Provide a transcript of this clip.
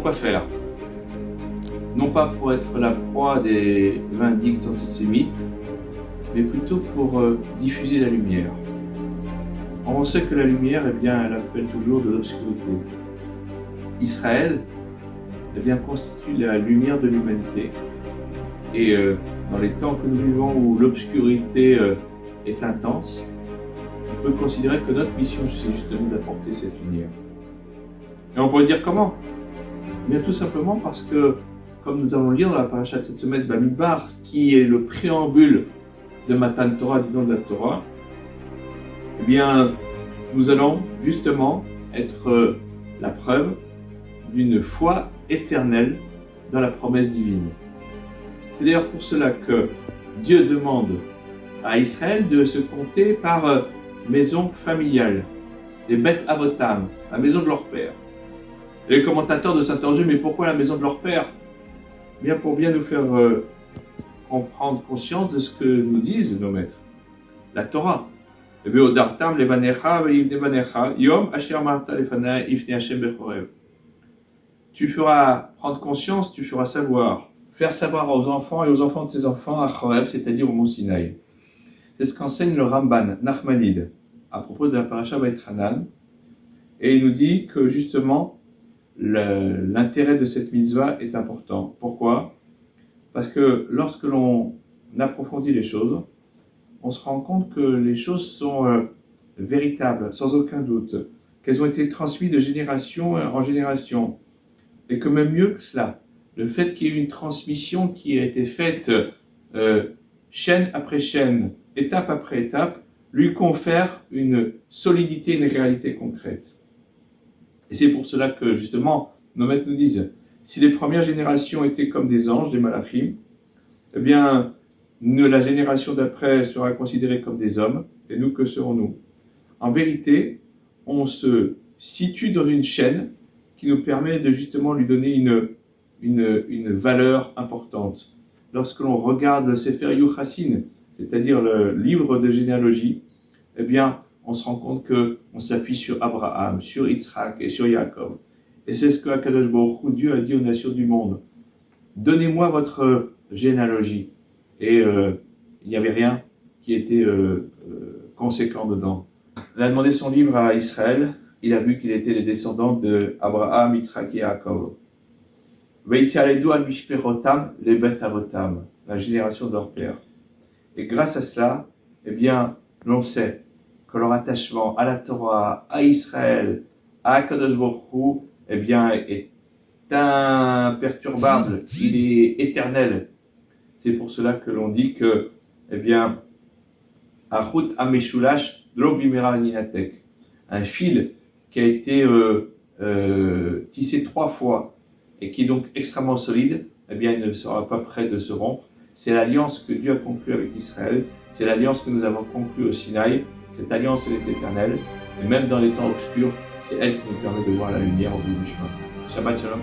quoi faire? Non pas pour être la proie des vindictes antisémites, mais plutôt pour diffuser la lumière. On sait que la lumière, eh bien, elle appelle toujours de l'obscurité. Israël, eh bien, constitue la lumière de l'humanité. Et dans les temps que nous vivons où l'obscurité est intense, on peut considérer que notre mission, c'est justement d'apporter cette lumière. Et on pourrait dire comment? Bien tout simplement parce que, comme nous allons lire dans la paracha de cette semaine, Bamidbar, qui est le préambule de Matan Torah, du nom de la Torah, eh bien, nous allons justement être la preuve d'une foi éternelle dans la promesse divine. C'est d'ailleurs pour cela que Dieu demande à Israël de se compter par maison familiale, les Beth Avotam, la maison de leur père. Et les commentateurs de s'interroger, mais pourquoi la maison de leur père? Bien pour bien nous faire prendre conscience de ce que nous disent nos maîtres, la Torah. Tu feras prendre conscience, tu feras savoir, faire savoir aux enfants et aux enfants de ses enfants à Chorev, c'est-à-dire au Mont Sinaï. C'est ce qu'enseigne le Ramban, Nachmanide, à propos de la paracha Vaïtranan. Et il nous dit que justement, l'intérêt de cette mitzvah est important. Pourquoi? Parce que lorsque l'on approfondit les choses, on se rend compte que les choses sont véritables, sans aucun doute, qu'elles ont été transmises de génération en génération, et que même mieux que cela, le fait qu'il y ait une transmission qui a été faite chaîne après chaîne, étape après étape, lui confère une solidité, une réalité concrète. Et c'est pour cela que justement, nos maîtres nous disent, si les premières générations étaient comme des anges, des malachim, eh bien, la génération d'après sera considérée comme des hommes, et nous, que serons-nous? En vérité, on se situe dans une chaîne qui nous permet de justement lui donner une valeur importante. Lorsque l'on regarde le Sefer Yuchassin, c'est-à-dire le livre de généalogie, eh bien, on se rend compte qu'on s'appuie sur Abraham, sur Yitzhak et sur Jacob. Et c'est ce que Akadosh Baruch Hu, Dieu a dit aux nations du monde. Donnez-moi votre généalogie. Et il n'y avait rien qui était conséquent dedans. Il a demandé son livre à Israël. Il a vu qu'il était les descendants de Abraham, Yitzhak et Jacob. Veitialedu al mishperotam les bet avotam, la génération de leur père. Et grâce à cela, eh bien, l'on sait que leur attachement à la Torah, à Israël, à Akadosh Baruch Hu, eh bien, est imperturbable, il est éternel. C'est pour cela que l'on dit que, eh bien, Achut Ameshulash Drobimera Ninatek, un fil qui a été tissé 3 fois et qui est donc extrêmement solide, eh bien, il ne sera pas prêt de se rompre. C'est l'alliance que Dieu a conclue avec Israël, c'est l'alliance que nous avons conclue au Sinaï. Cette alliance, elle est éternelle, et même dans les temps obscurs, c'est elle qui nous permet de voir la lumière au bout du chemin. Shabbat Shalom.